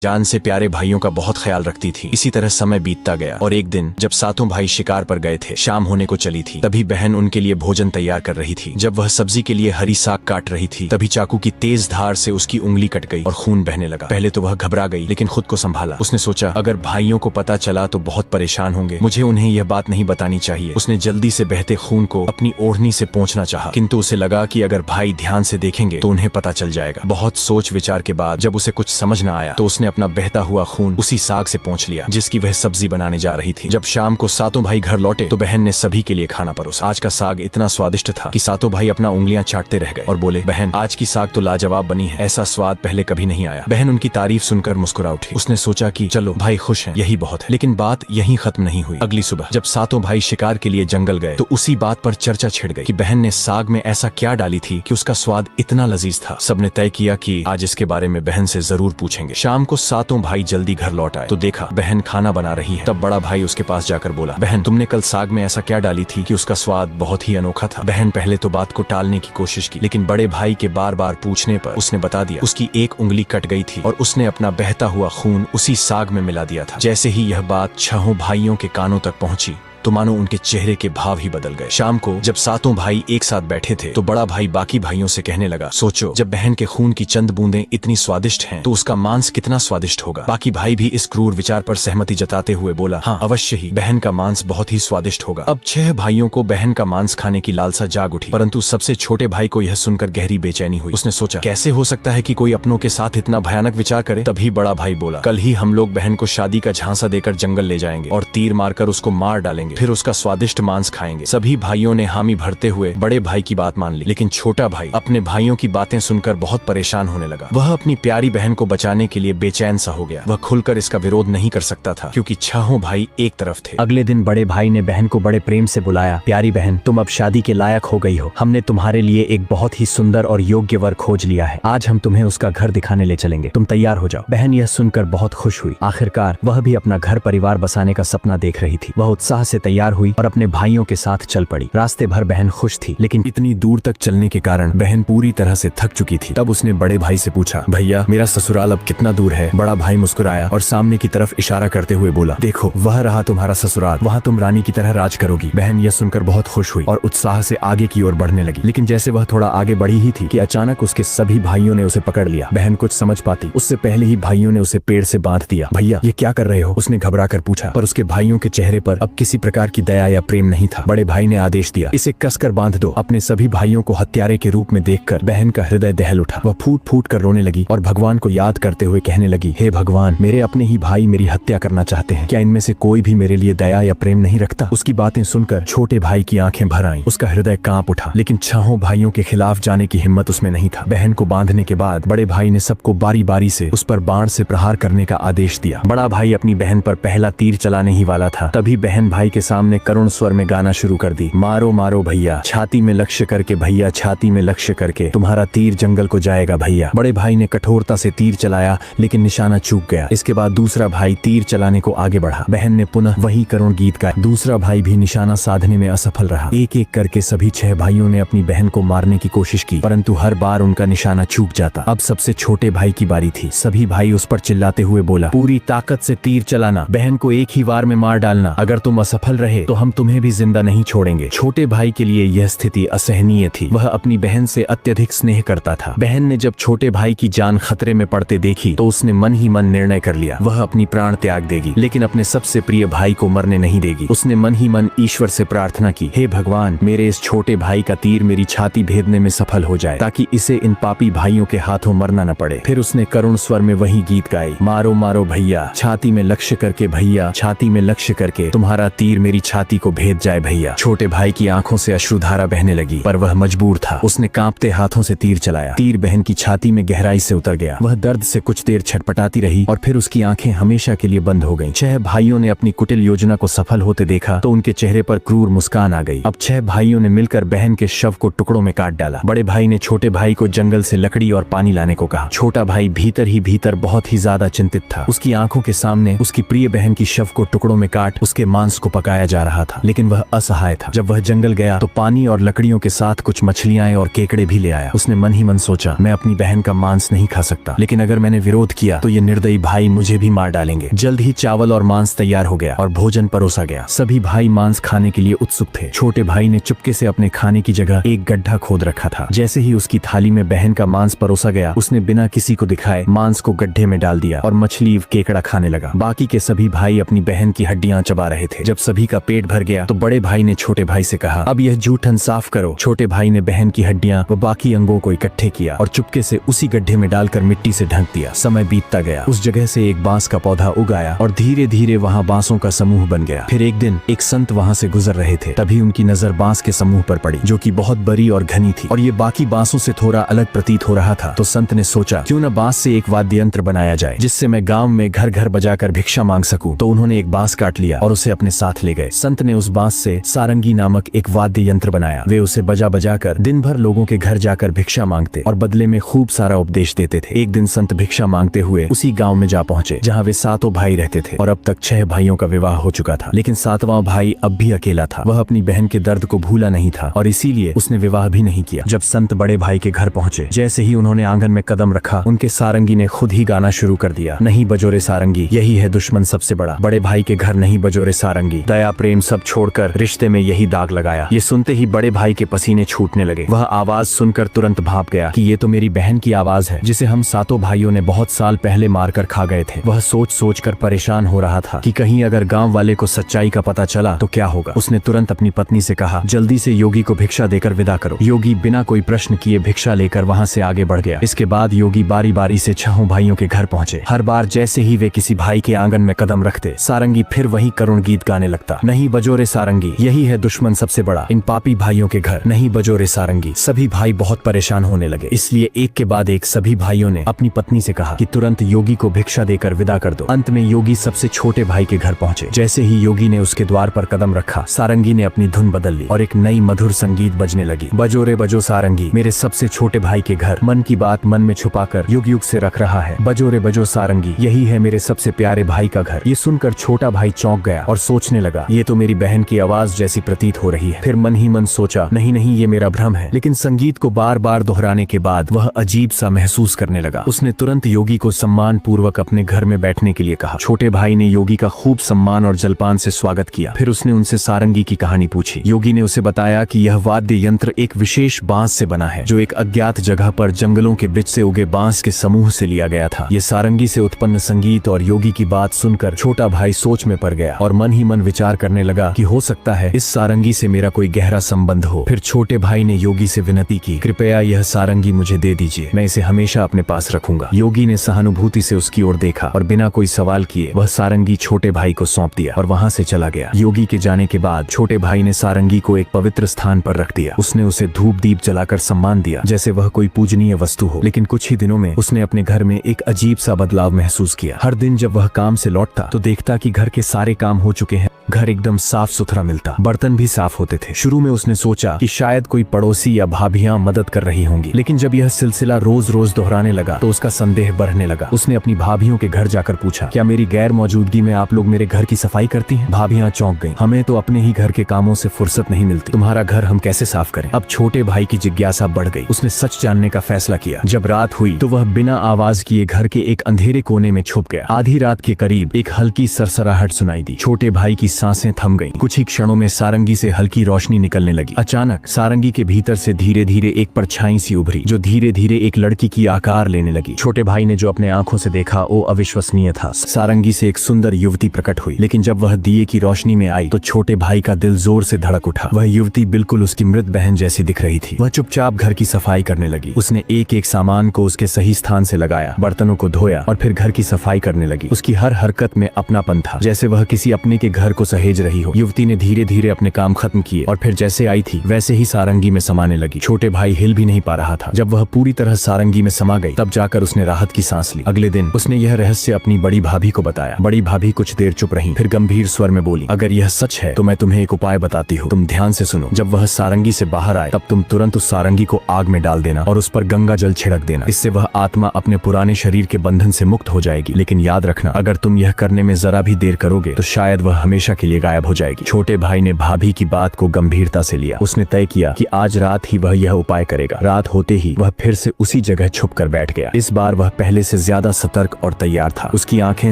जान से प्यारे भाइयों का बहुत ख्याल रखती थी। इसी तरह समय बीतता गया और एक दिन जब सातों भाई शिकार पर गए थे, शाम होने को चली थी, तभी बहन उनके लिए भोजन तैयार कर रही थी। जब वह सब्जी के लिए हरी साग काट रही थी, तभी चाकू की तेज धार से उसकी उंगली कट गई और खून बहने लगा। पहले तो वह घबरा गई, लेकिन खुद को संभाला। उसने सोचा, अगर भाइयों को पता चला तो बहुत परेशान होंगे, मुझे उन्हें यह बात नहीं बतानी चाहिए। उसने जल्दी से बहते खून को अपनी ओढ़नी से पोंछना चाहा, किंतु उसे लगा कि अगर भाई ध्यान से देखेंगे तो उन्हें पता चल जाएगा। बहुत सोच विचार के बाद जब उसे कुछ समझ न आया तो उसने अपना बहता हुआ खून उसी साग से पोंछ लिया जिसकी वह सब्जी बनाने जा रही थी। जब शाम को सातों भाई घर लौटे तो बहन ने सभी के लिए खाना परोसा। आज का साग इतना स्वादिष्ट था कि सातों भाई अपना उंगलियां चाटते रह गए और बोले, बहन आज की साग तो लाजवाब बनी है, ऐसा स्वाद पहले कभी नहीं आया। बहन उनकी तारीफ सुनकर मुस्कुरा उठी। उसने सोचा कि चलो भाई खुश हैं, यही बहुत है। लेकिन बात यहीं खत्म नहीं हुई। अगली सुबह जब सातों भाई शिकार के लिए जंगल गए तो उसी बात पर चर्चा छिड़ गई कि बहन ने साग में ऐसा क्या डाली थी कि उसका स्वाद इतना लजीज था। सबने तय किया कि आज इसके बारे में बहन से जरूर पूछेंगे। शाम को सातों भाई जल्दी घर लौट आए तो देखा बहन खाना बना रही है। तब बड़ा भाई उसके पास जाकर बोला, बहन तुमने कल साग में ऐसा क्या डाली थी कि उसका स्वाद बहुत ही अनोखा था। बहन पहले तो बात को टालने की कोशिश की, लेकिन बड़े भाई के बार बार पूछने पर उसने बता दिया। उसकी एक उंगली कट गई थी और उसने अपना बहता हुआ खून उसी साग में मिला दिया था। जैसे ही यह बात छहों भाइयों के कानों तक पहुंची तो मानो उनके चेहरे के भाव ही बदल गए। शाम को जब सातों भाई एक साथ बैठे थे तो बड़ा भाई बाकी भाइयों से कहने लगा, सोचो जब बहन के खून की चंद बूंदें इतनी स्वादिष्ट हैं तो उसका मांस कितना स्वादिष्ट होगा। बाकी भाई भी इस क्रूर विचार पर सहमति जताते हुए बोला, हाँ अवश्य ही, बहन का मांस बहुत ही स्वादिष्ट होगा। अब 6 भाइयों को बहन का मांस खाने की लालसा जाग उठी, परंतु सबसे छोटे भाई को यह सुनकर गहरी बेचैनी हुई। उसने सोचा, कैसे हो सकता है कि कोई अपनों के साथ इतना भयानक विचार करे। तभी बड़ा भाई बोला, कल ही हम लोग बहन को शादी का झांसा देकर जंगल ले जाएंगे और तीर मारकर उसको मार डालेंगे, फिर उसका स्वादिष्ट मांस खाएंगे। सभी भाइयों ने हामी भरते हुए बड़े भाई की बात मान ली, लेकिन छोटा भाई अपने भाइयों की बातें सुनकर बहुत परेशान होने लगा। वह अपनी प्यारी बहन को बचाने के लिए बेचैन सा हो गया। वह खुलकर इसका विरोध नहीं कर सकता था क्योंकि छहों भाई एक तरफ थे। अगले दिन बड़े भाई ने बहन को बड़े प्रेम से बुलाया, प्यारी बहन तुम अब शादी के लायक हो गई हो। हमने तुम्हारे लिए एक बहुत ही सुंदर और योग्य वर खोज लिया है। आज हम तुम्हें उसका घर दिखाने ले चलेंगे, तुम तैयार हो जाओ। बहन यह सुनकर बहुत खुश हुई। आखिरकार वह भी अपना घर परिवार बसाने का सपना देख रही थी। वह उत्साह से तैयार हुई और अपने भाइयों के साथ चल पड़ी। रास्ते भर बहन खुश थी, लेकिन इतनी दूर तक चलने के कारण बहन पूरी तरह से थक चुकी थी। तब उसने बड़े भाई से पूछा, भैया मेरा ससुराल अब कितना दूर है। बड़ा भाई मुस्कुराया और सामने की तरफ इशारा करते हुए बोला, देखो वह रहा तुम्हारा ससुराल, वहाँ तुम रानी की तरह राज करोगी। बहन यह सुनकर बहुत खुश हुई और उत्साह से आगे की ओर बढ़ने लगी। लेकिन जैसे वह थोड़ा आगे बढ़ी ही थी कि अचानक उसके सभी भाइयों ने उसे पकड़ लिया। बहन कुछ समझ पाती उससे पहले ही भाइयों ने उसे पेड़ से बांध दिया। भैया ये क्या कर रहे हो, उसने घबरा कर पूछा, पर उसके भाइयों के चेहरे पर अब किसी प्रकार की दया या प्रेम नहीं था। बड़े भाई ने आदेश दिया, इसे कसकर बांध दो। अपने सभी भाइयों को हत्यारे के रूप में देखकर बहन का हृदय दहल उठा। वह फूट फूट कर रोने लगी और भगवान को याद करते हुए कहने लगी, हे भगवान, मेरे अपने ही भाई मेरी हत्या करना चाहते हैं, क्या इनमें से कोई भी मेरे लिए दया या प्रेम नहीं रखता। उसकी बातें सुनकर छोटे भाई की आंखें भर आईं। उसका हृदय कांप उठा, लेकिन छहों भाइयों के खिलाफ जाने की हिम्मत उसमें नहीं था। बहन को बांधने के बाद बड़े भाई ने सबको बारी बारी से उस पर बाण से प्रहार करने का आदेश दिया। बड़ा भाई अपनी बहन पर पहला तीर चलाने ही वाला था, तभी बहन भाई के सामने करुण स्वर में गाना शुरू कर दी, मारो मारो भैया, छाती में लक्ष्य करके भैया, छाती में लक्ष्य करके, तुम्हारा तीर जंगल को जाएगा भैया। बड़े भाई ने कठोरता से तीर चलाया, लेकिन निशाना चूक गया। इसके बाद दूसरा भाई तीर चलाने को आगे बढ़ा। बहन ने पुनः वही करुण गीत गाया। दूसरा भाई भी निशाना साधने में असफल रहा। एक एक करके सभी 6 भाइयों ने अपनी बहन को मारने की कोशिश की, परंतु हर बार उनका निशाना चूक जाता। अब सबसे छोटे भाई की बारी थी। सभी भाई उस पर चिल्लाते हुए बोला, पूरी ताकत से तीर चलाना, बहन को एक ही वार में मार डालना। अगर तुम असफल रहे तो हम तुम्हें भी जिंदा नहीं छोड़ेंगे। छोटे भाई के लिए यह स्थिति असहनीय थी। वह अपनी बहन से अत्यधिक स्नेह करता था। बहन ने जब छोटे भाई की जान खतरे में पड़ते देखी तो उसने मन ही मन निर्णय कर लिया, वह अपनी प्राण त्याग देगी, लेकिन अपने सबसे प्रिय भाई को मरने नहीं देगी। उसने मन ही मन ईश्वर से प्रार्थना की, हे भगवान, मेरे इस छोटे भाई का तीर मेरी छाती भेदने में सफल हो जाए, ताकि इसे इन पापी भाइयों के हाथों मरना न पड़े। फिर उसने करुण स्वर में वही गीत गाई, मारो मारो भैया, छाती में लक्ष्य करके भैया, छाती में लक्ष्य करके, तुम्हारा तीर मेरी छाती को भेद जाए भैया। छोटे भाई की आंखों से अश्रुधारा बहने लगी, पर वह मजबूर था। उसने कांपते हाथों से तीर चलाया। तीर बहन की छाती में गहराई से उतर गया। वह दर्द से कुछ देर छटपटाती रही और फिर उसकी आंखें हमेशा के लिए बंद हो गईं। 6 भाइयों ने अपनी कुटिल योजना को सफल होते देखा तो उनके चेहरे पर क्रूर मुस्कान आ गई। अब 6 भाइयों ने मिलकर बहन के शव को टुकड़ों में काट डाला। बड़े भाई ने छोटे भाई को जंगल से लकड़ी और पानी लाने को कहा। छोटा भाई भीतर ही भीतर बहुत ही ज्यादा चिंतित था। उसकी आंखों के सामने उसकी प्रिय बहन की शव को टुकड़ों में काट उसके मांस को पकाया जा रहा था, लेकिन वह असहाय था। जब वह जंगल गया तो पानी और लकड़ियों के साथ कुछ मछलियां और केकड़े भी ले आया। उसने मन ही मन सोचा, मैं अपनी बहन का मांस नहीं खा सकता, लेकिन अगर मैंने विरोध किया तो ये निर्दयी भाई मुझे भी मार डालेंगे। जल्द ही चावल और मांस तैयार हो गया और भोजन परोसा गया। सभी भाई मांस खाने के लिए उत्सुक थे। छोटे भाई ने चुपके से अपने खाने की जगह एक गड्ढा खोद रखा था। जैसे ही उसकी थाली में बहन का मांस परोसा गया, उसने बिना किसी को दिखाए मांस को गड्ढे में डाल दिया और मछली केकड़ा खाने लगा। बाकी के सभी भाई अपनी बहन की हड्डियां चबा रहे थे। जब सभी का पेट भर गया तो बड़े भाई ने छोटे भाई से कहा, अब यह जूठन साफ करो। छोटे भाई ने बहन की हड्डियां व बाकी अंगों को इकट्ठे किया और चुपके से उसी गड्ढे में डालकर मिट्टी से ढक दिया। समय बीतता गया। उस जगह से एक बांस का पौधा उग आया और धीरे धीरे वहाँ बांसों का समूह बन गया। फिर एक दिन एक संत वहाँ से गुजर रहे थे, तभी उनकी नजर बांस के समूह पर पड़ी, जो कि बहुत बड़ी और घनी थी और ये बाकी बांसों से थोड़ा अलग प्रतीत हो रहा था। तो संत ने सोचा, क्यों न बांस से एक वाद्य यंत्र बनाया जाए जिससे मैं गांव में घर घर बजाकर भिक्षा मांग सकूं। तो उन्होंने एक बांस काट लिया और उसे अपने साथ ले गए। संत ने उस बांस से सारंगी नामक एक वाद्य यंत्र बनाया। वे उसे बजा बजा कर दिन भर लोगों के घर जाकर भिक्षा मांगते और बदले में खूब सारा उपदेश देते थे। एक दिन संत भिक्षा मांगते हुए उसी गांव में जा पहुंचे जहां वे 7 भाई रहते थे और अब तक 6 भाइयों का विवाह हो चुका था, लेकिन 7वां भाई अब भी अकेला था। वह अपनी बहन के दर्द को भूला नहीं था और इसीलिए उसने विवाह भी नहीं किया। जब संत बड़े भाई के घर पहुंचे, जैसे ही उन्होंने आंगन में कदम रखा, उनके सारंगी ने खुद ही गाना शुरू कर दिया, नहीं बजोरे सारंगी, यही है दुश्मन सबसे बड़ा। बड़े भाई के घर नहीं बजोरे सारंगी, दया प्रेम सब छोड़कर रिश्ते में यही दाग लगाया। ये सुनते ही बड़े भाई के पसीने छूटने लगे। वह आवाज सुनकर तुरंत भाप गया कि ये तो मेरी बहन की आवाज है, जिसे हम 7 भाइयों ने बहुत साल पहले मारकर खा गए थे। वह सोच सोच कर परेशान हो रहा था कि कहीं अगर गांव वाले को सच्चाई का पता चला तो क्या होगा। उसने तुरंत अपनी पत्नी से कहा, जल्दी से योगी को भिक्षा देकर विदा करो। योगी बिना कोई प्रश्न किए भिक्षा लेकर वहाँ से आगे बढ़ गया। इसके बाद योगी बारी बारी से 6 भाइयों के घर पहुँचे। हर बार जैसे ही वे किसी भाई के आंगन में कदम रखते, सारंगी फिर वही करुण गीत गाने लगता, नहीं बजोरे सारंगी, यही है दुश्मन सबसे बड़ा, इन पापी भाइयों के घर नहीं बजोरे सारंगी। सभी भाई बहुत परेशान होने लगे, इसलिए एक के बाद एक सभी भाइयों ने अपनी पत्नी से कहा कि तुरंत योगी को भिक्षा देकर विदा कर दो। अंत में योगी सबसे छोटे भाई के घर पहुंचे। जैसे ही योगी ने उसके द्वार पर कदम रखा, सारंगी ने अपनी धुन बदल ली और एक नई मधुर संगीत बजने लगी, बजोरे बजो सारंगी, मेरे सबसे छोटे भाई के घर, मन की बात मन में छुपाकर युग युग से रख रहा है, बजोरे बजो सारंगी, यही है मेरे सबसे प्यारे भाई का घर। ये सुनकर छोटा भाई चौंक गया और सोचने लगा, ये तो मेरी बहन की आवाज जैसी प्रतीत हो रही है। फिर मन ही मन सोचा, नहीं नहीं ये मेरा भ्रम है। लेकिन संगीत को बार बार दोहराने के बाद वह अजीब सा महसूस करने लगा। उसने तुरंत योगी को सम्मान पूर्वक अपने घर में बैठने के लिए कहा। छोटे भाई ने योगी का खूब सम्मान और जलपान से स्वागत किया। फिर उसने उनसे सारंगी की कहानी पूछी। योगी ने उसे बताया कि यह वाद्य यंत्र एक विशेष बांस से बना है, जो एक अज्ञात जगह पर जंगलों के बीच से उगे बांस के समूह से लिया गया था। ये सारंगी से उत्पन्न संगीत और योगी की बात सुनकर छोटा भाई सोच में पड़ गया और मन ही मन विचार करने लगा कि हो सकता है इस सारंगी से मेरा कोई गहरा संबंध हो। फिर छोटे भाई ने योगी से विनती की, कृपया यह सारंगी मुझे दे दीजिए, मैं इसे हमेशा अपने पास रखूंगा। योगी ने सहानुभूति से उसकी ओर देखा और बिना कोई सवाल किए वह सारंगी छोटे भाई को सौंप दिया और वहां से चला गया। योगी के जाने के बाद छोटे भाई ने सारंगी को एक पवित्र स्थान पर रख दिया। उसने उसे धूप दीप जलाकर सम्मान दिया जैसे वह कोई पूजनीय वस्तु हो। लेकिन कुछ ही दिनों में उसने अपने घर में एक अजीब सा बदलाव महसूस किया। हर दिन जब वह काम से लौटता तो देखता कि घर के सारे काम हो चुके हैं, घर एकदम साफ सुथरा मिलता, बर्तन भी साफ होते थे। शुरू में उसने सोचा कि शायद कोई पड़ोसी या भाभियां मदद कर रही होंगी, लेकिन जब यह सिलसिला रोज रोज दोहराने लगा तो उसका संदेह बढ़ने लगा। उसने अपनी भाभियों के घर जाकर पूछा, क्या मेरी गैर मौजूदगी में आप लोग मेरे घर की सफाई करती हैं? भाभियां चौंक गईं, हमें तो अपने ही घर के कामों से फुर्सत नहीं मिलती, तुम्हारा घर हम कैसे साफ करें? अब छोटे भाई की जिज्ञासा बढ़ गई। उसने सच जानने का फैसला किया। जब रात हुई तो वह बिना आवाज किए घर के एक अंधेरे कोने में छुप गया। आधी रात के करीब एक हल्की सरसराहट सुनाई दी। छोटे भाई की सांसें थम गईं। कुछ ही क्षणों में सारंगी से हल्की रोशनी निकलने लगी। अचानक सारंगी के भीतर से धीरे धीरे एक परछाई सी उभरी, जो धीरे धीरे एक लड़की की आकार लेने लगी। छोटे भाई ने जो अपने आंखों से देखा वो अविश्वसनीय था। सारंगी से एक सुंदर युवती प्रकट हुई, लेकिन जब वह दिए की रोशनी में आई तो छोटे भाई का दिल जोर से धड़क उठा। वह युवती बिल्कुल उसकी मृत बहन जैसी दिख रही थी। वह चुपचाप घर की सफाई करने लगी। उसने एक एक सामान को उसके सही स्थान से लगाया, बर्तनों को धोया और फिर घर की सफाई करने लगी। उसकी हर हरकत में अपनापन था, जैसे वह किसी अपने के घर को सहेज रही हो। युवती ने धीरे धीरे अपने काम खत्म किए और फिर जैसे आई थी वैसे ही सारंगी में समाने लगी। छोटे भाई हिल भी नहीं पा रहा था। जब वह पूरी तरह सारंगी में समा गई तब जाकर उसने राहत की सांस ली। अगले दिन उसने यह रहस्य अपनी बड़ी भाभी को बताया। बड़ी भाभी कुछ देर चुप रही, फिर गंभीर स्वर में बोली, अगर यह सच है तो मैं तुम्हें एक उपाय बताती हूँ, तुम ध्यान से सुनो। जब वह सारंगी से बाहर आए तब तुम तुरंत उस सारंगी को आग में डाल देना और उस पर गंगा जल छिड़क देना। इससे वह आत्मा अपने पुराने शरीर के बंधन से मुक्त हो जाएगी। लेकिन याद रखना, अगर तुम यह करने में जरा भी देर करोगे तो शायद वह हमेशा हमेशा के लिए गायब हो जाएगी। छोटे भाई ने भाभी की बात को गंभीरता से लिया। उसने तय किया कि आज रात ही वह यह उपाय करेगा। रात होते ही वह फिर से उसी जगह छुप कर बैठ गया। इस बार वह पहले से ज्यादा सतर्क और तैयार था। उसकी आंखें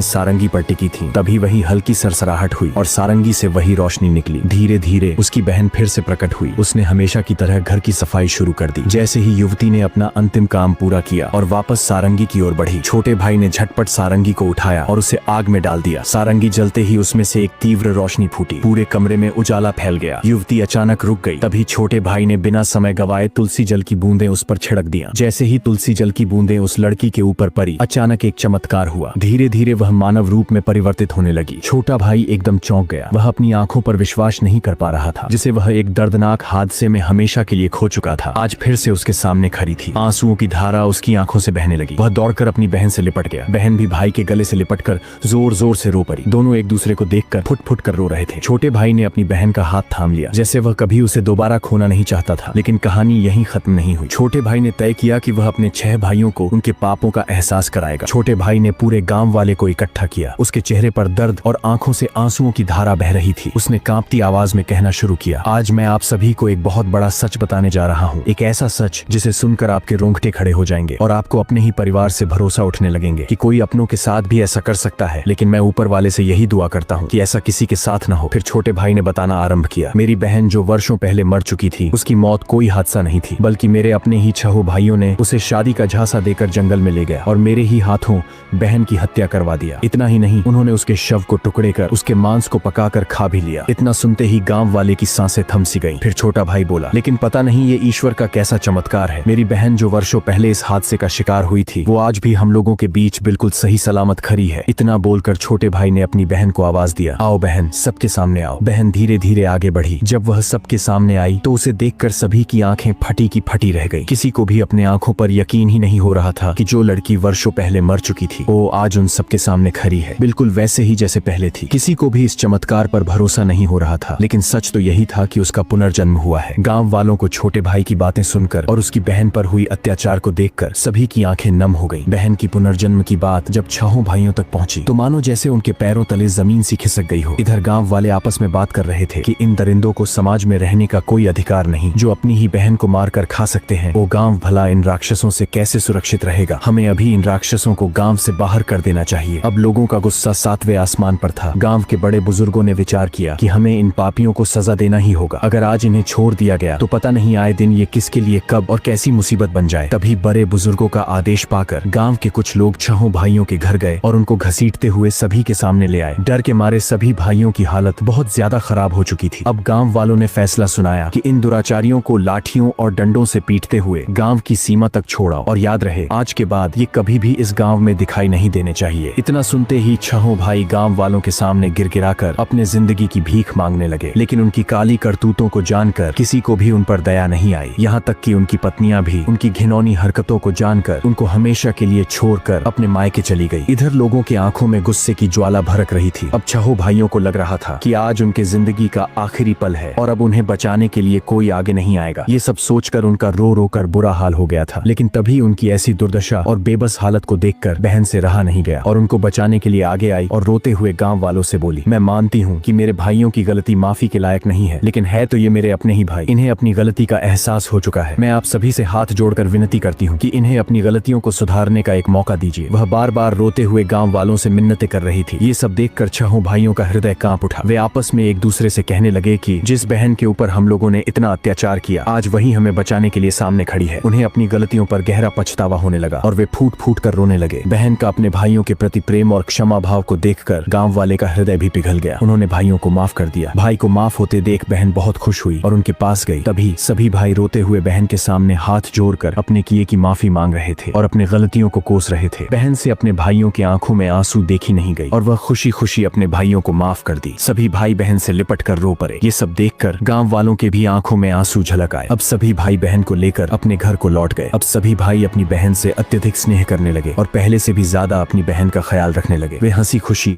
सारंगी पर टिकी थीं। तभी वही हल्की सरसराहट हुई और सारंगी से वही रोशनी निकली। धीरे धीरे उसकी बहन फिर से प्रकट हुई। उसने हमेशा की तरह घर की सफाई शुरू कर दी। जैसे ही युवती ने अपना अंतिम काम पूरा किया और वापस सारंगी की ओर बढ़ी, छोटे भाई ने झटपट सारंगी को उठाया और उसे आग में डाल दिया। सारंगी जलते ही उसमें से एक तीव्र रोशनी फूटी। पूरे कमरे में उजाला फैल गया। युवती अचानक रुक गई। तभी छोटे भाई ने बिना समय गवाए तुलसी जल की बूंदें उस पर छिड़क दिया। जैसे ही तुलसी जल की बूंदें उस लड़की के ऊपर पड़ी, अचानक एक चमत्कार हुआ। धीरे धीरे वह मानव रूप में परिवर्तित होने लगी। छोटा भाई एकदम चौंक गया। वह अपनी आंखों पर विश्वास नहीं कर पा रहा था, जिसे वह एक दर्दनाक हादसे में हमेशा के लिए खो चुका था। आज फिर से उसके सामने खड़ी थी। आंसुओं की धारा उसकी आंखों से बहने लगी। वह दौड़कर अपनी बहन से लिपट गया। बहन भी भाई के गले से लिपटकर जोर जोर से रो पड़ी। दोनों एक दूसरे को देखकर फुट फुट कर रो रहे थे। छोटे भाई ने अपनी बहन का हाथ थाम लिया, जैसे वह कभी उसे दोबारा खोना नहीं चाहता था। लेकिन कहानी यहीं खत्म नहीं हुई। छोटे भाई ने तय किया कि वह अपने 6 भाइयों को उनके पापों का एहसास कराएगा। छोटे भाई ने पूरे गांव वाले को इकट्ठा किया। उसके चेहरे पर दर्द और आंखों से आंसुओं की धारा बह रही थी। उसने कांपती आवाज में कहना शुरू किया, आज मैं आप सभी को एक बहुत बड़ा सच बताने जा रहा हूँ। एक ऐसा सच जिसे सुनकर आपके रोंगटे खड़े हो जाएंगे और आपको अपने ही परिवार से भरोसा उठने लगेंगे कि कोई अपनों के साथ भी ऐसा कर सकता है। लेकिन मैं ऊपर वाले से यही दुआ करता हूँ कि ऐसा किसी के साथ न हो। फिर छोटे भाई ने बताना आरंभ किया, मेरी बहन जो वर्षों पहले मर चुकी थी, उसकी मौत कोई हादसा नहीं थी, बल्कि मेरे अपने ही 6 भाइयों ने उसे शादी का झांसा देकर जंगल में ले गया और मेरे ही हाथों बहन की हत्या करवा दिया। इतना ही नहीं, उन्होंने उसके शव को टुकड़े कर उसके मांस को पकाकर खा भी लिया। इतना सुनते ही गांव वाले की सांसें थम सी गईं। फिर छोटा भाई बोला, लेकिन पता नहीं ये ईश्वर का कैसा चमत्कार है। मेरी बहन जो वर्षों पहले इस हादसे का शिकार हुई थी, वो आज भी हम लोगों के बीच बिल्कुल सही सलामत खड़ी है। इतना बोलकर छोटे भाई ने अपनी बहन को आवाज दिया, आओ बहन, सबके सामने आओ। बहन धीरे धीरे आगे बढ़ी। जब वह सबके सामने आई तो उसे देखकर सभी की आंखें फटी की फटी रह गई। किसी को भी अपने आंखों पर यकीन ही नहीं हो रहा था कि जो लड़की वर्षों पहले मर चुकी थी, वो आज उन सबके सामने खड़ी है, बिल्कुल वैसे ही जैसे पहले थी। किसी को भी इस चमत्कार पर भरोसा नहीं हो रहा था, लेकिन सच तो यही था कि उसका पुनर्जन्म हुआ है। गांव वालों को छोटे भाई की बातें सुनकर और उसकी बहन पर हुई अत्याचार को देखकर सभी की आंखें नम हो गईं। बहन की पुनर्जन्म की बात जब 6 भाइयों तक पहुंची तो मानो जैसे उनके पैरों तले जमीन सी खिसक गई हो। इधर गांव वाले आपस में बात कर रहे थे कि इन दरिंदों को समाज में रहने का कोई अधिकार नहीं, जो अपनी ही बहन को मारकर खा सकते हैं। वो गांव भला इन राक्षसों से कैसे सुरक्षित रहेगा। हमें अभी इन राक्षसों को गांव से बाहर कर देना चाहिए। अब लोगों का गुस्सा 7वें आसमान पर था। गांव के बड़े बुजुर्गों ने विचार किया कि हमें इन पापियों को सजा देना ही होगा। अगर आज इन्हें छोड़ दिया गया तो पता नहीं आए दिन ये किसके लिए कब और कैसी मुसीबत बन जाए। तभी बड़े बुजुर्गों का आदेश पाकर गांव के कुछ लोग 6 भाइयों के घर गए और उनको घसीटते हुए सभी के सामने ले आए। डर के मारे सभी भाइयों की हालत बहुत ज्यादा खराब हो चुकी थी। अब गांव वालों ने फैसला सुनाया कि इन दुराचारियों को लाठियों और डंडों से पीटते हुए गांव की सीमा तक छोड़ाओ और याद रहे, आज के बाद ये कभी भी इस गांव में दिखाई नहीं देने चाहिए। इतना सुनते ही 6 भाई गांव वालों के सामने गिड़गिड़ाकर अपने जिंदगी की भीख मांगने लगे। लेकिन उनकी काली करतूतों को जानकर किसी को भी उन पर दया नहीं आई। यहाँ तक कि उनकी पत्नियां भी उनकी घिनौनी हरकतों को जानकर उनको हमेशा के लिए छोड़कर अपने मायके चली गई। इधर लोगों की आंखों में गुस्से की ज्वाला भड़क रही थी। अब 6 भाइयों को लग रहा था कि आज उनके जिंदगी का आखिरी पल है और अब उन्हें बचाने के लिए कोई आगे नहीं आएगा। ये सब सोचकर उनका रो रो कर बुरा हाल हो गया था। लेकिन तभी उनकी ऐसी दुर्दशा और बेबस हालत को देखकर बहन से रहा नहीं गया और उनको बचाने के लिए आगे आई और रोते हुए गांव वालों से बोली, मैं मानती हूँ कि मेरे भाइयों की गलती माफी के लायक नहीं है, लेकिन है तो ये मेरे अपने ही भाई। इन्हें अपनी गलती का एहसास हो चुका है। मैं आप सभी से हाथ जोड़कर विनती करती हूँ कि इन्हें अपनी गलतियों को सुधारने का एक मौका दीजिए। वह बार बार रोते हुए गांव वालों से मिन्नतें कर रही थी। ये सब देखकर 6 भाइयों का हृदय कांप उठा। वे आपस में एक दूसरे से कहने लगे कि जिस बहन के ऊपर हम लोगों ने इतना अत्याचार किया, आज वही हमें बचाने के लिए सामने खड़ी है। उन्हें अपनी गलतियों पर गहरा पछतावा होने लगा और वे फूट फूट कर रोने लगे। बहन का अपने भाइयों के प्रति प्रेम और क्षमा भाव को देखकर गांव वाले का हृदय भी पिघल गया। उन्होंने भाइयों को माफ कर दिया। भाई को माफ होते देख बहन बहुत खुश हुई और उनके पास गई। तभी सभी भाई रोते हुए बहन के सामने हाथ जोड़कर अपने किए की माफी मांग रहे थे और अपने गलतियों को कोस रहे थे। बहन से अपने भाइयों की आंखों में आंसू देखी नहीं गई और वह खुशी खुशी अपने भाइयों को माफ कर दी। सभी भाई बहन से लिपट कर रो पड़े। ये सब देखकर गांव वालों के भी आंखों में आंसू झलक आए। अब सभी भाई बहन को लेकर अपने घर को लौट गए। अब सभी भाई अपनी बहन से अत्यधिक स्नेह करने लगे और पहले से भी ज्यादा अपनी बहन का ख्याल रखने लगे। वे हंसी खुशी